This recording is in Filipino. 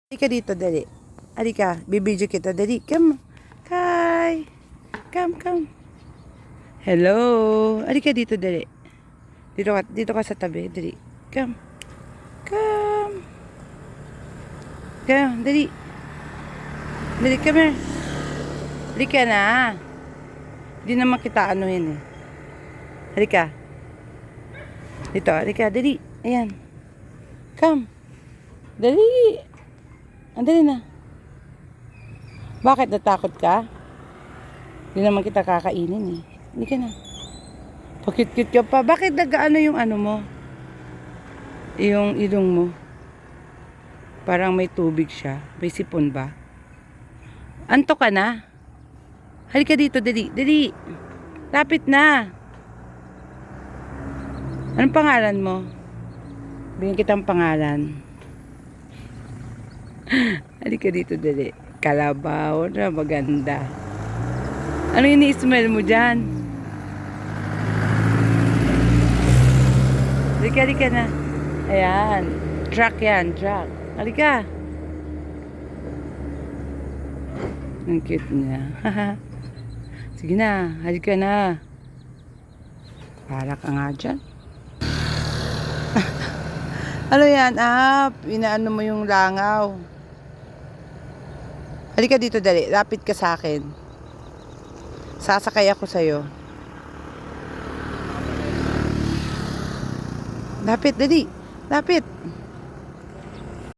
Halika dito, dali. Halika, bibidyo kita, dali. Come. Kai. Come. Hello. Halika dito, dali. Dito ka sa tabi, dali. Come. Dali. Dali, come here. Halika na. Hindi naman kita anuhin eh. Halika. Dito, halika, dali. Ayan. Come. Dali. Andali na. Bakit natakot ka? Hindi naman kita kakainin eh. Hindi ka na. Pakit-kit ka pa. Bakit nag-ano yung ano mo? Yung ilong mo. Parang may tubig siya. May sipon ba? Anto ka na? Halika dito, dali. Dali. Lapit na. Anong pangalan mo? Bigyan kitang pangalan. Halika dito, dali. Kalabaw na maganda. Ano yung ni-smell mo dyan? Halika na. Ayan. Truck yan, truck. Halika. Ang cute niya. Sige na, halika na. Para ka nga dyan. Ano yan, inaano mo yung langaw. Halika dito, dali. Lapit ka sa akin. Sasakay ako sa'yo. Lapit, dali. Lapit.